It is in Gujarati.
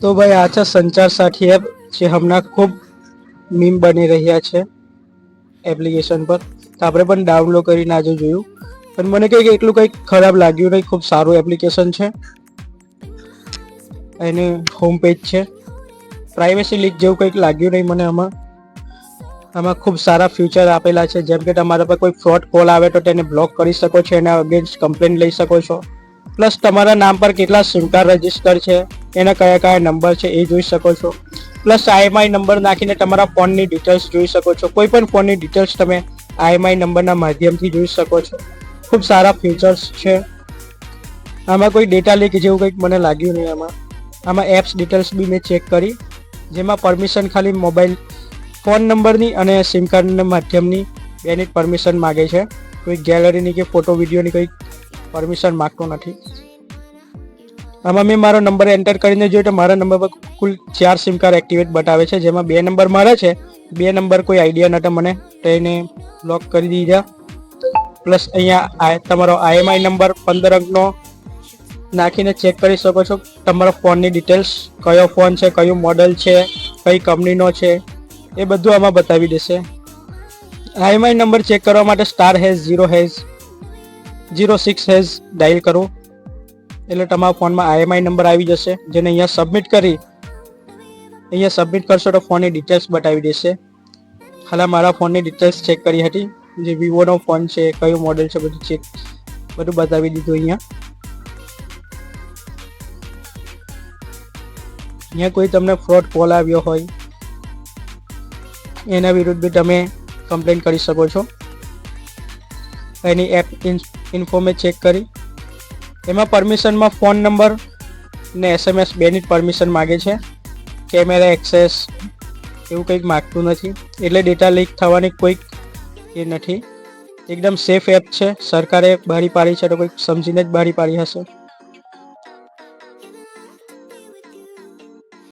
તો ભાઈ આ છે સંચાર સાથી એપ, જે હમણાં ખૂબ મીમ બની રહ્યા છે એપ્લિકેશન પર. તો આપણે પણ ડાઉનલોડ કરીને આજે જોયું, પણ મને કંઈક એટલું કંઈક ખરાબ લાગ્યું નહીં. ખૂબ સારું એપ્લિકેશન છે. એની હોમ પેજ છે. પ્રાઇવેસી લીક જેવું કંઈક લાગ્યું નહીં મને આમાં ખૂબ સારા ફ્યુચર આપેલા છે. જેમ કે તમારા પર કોઈ ફ્રોડ કોલ આવે તો તેને બ્લોક કરી શકો છો, એના અગેન્સ્ટ કમ્પ્લેન લઈ શકો છો. પ્લસ તમારા નામ પર કેટલા સિમ કાર્ડ રજીસ્ટર છે, એના કયા કયા નંબર છે એ જોઈ શકો છો. પ્લસ IMEI નંબર નાખીને તમારા ફોનની ડિટેલ્સ જોઈ શકો છો. કોઈ પણ ફોનની ડિટેલ્સ તમે IMEI નંબરના માધ્યમથી જોઈ શકો છો. ખૂબ સારા ફીચર્સ છે. આમાં કોઈ ડેટા લીક જેવું કંઈક મને લાગ્યું નહીં. આમાં એપ્સ ડિટેલ્સ બી મેં ચેક કરી, જેમાં પરમિશન ખાલી મોબાઈલ ફોન નંબરની અને સિમ કાર્ડના માધ્યમની બેની પરમિશન માગે છે. કોઈ ગેલેરીની કે ફોટો વિડીયોની કોઈ પરમિશન માગતો નથી. આમાં મેં મારો નંબર એન્ટર કરીને જોયું તો મારા નંબર પર કુલ 4 સિમ કાર્ડ એક્ટિવેટ બતાવે છે, જેમાં 2 નંબર મારા છે, 2 નંબર કોઈ આઈડિયા નહોતા મને, તો એને બ્લોક કરી દીધા. પ્લસ અહીંયા તમારો IMEI નંબર 15 અંકનો નાખીને ચેક કરી શકો છો તમારા ફોનની ડિટેલ્સ, કયો ફોન છે, કયું મોડલ છે, કઈ કંપનીનો છે, એ બધું આમાં બતાવી દેશે. IMEI નંબર ચેક કરવા માટે *#06# ડાયલ કરો એટલે તમારા ફોનમાં IMEI નંબર આવી જશે, જેને અહીંયા સબમિટ કરશો તો ફોનની ડિટેલ્સ બતાવી દેશે. હાલ મારા ફોનની ડિટેલ્સ ચેક કરી હતી, જે વિવોનો ફોન છે, કયું મોડેલ છે, બધું બતાવી દીધું. અહીંયા કોઈ તમને ફ્રોડ કોલ આવ્યો હોય એના વિરુદ્ધ બી તમે કમ્પ્લેન કરી શકો છો. એની એપ ઇન્ફો મેં ચેક કરી, એમાં પરમિશનમાં ફોન નંબર ને SMS બેની જ પરમિશન માગે છે. કેમેરા એક્સેસ એવું કંઈક માગતું નથી, એટલે ડેટા લીક થવાની કોઈક એ નથી. એકદમ સેફ એપ છે. સરકારે બહાર પાડી છે તો કોઈક સમજીને જ બહાર પાડી હશે.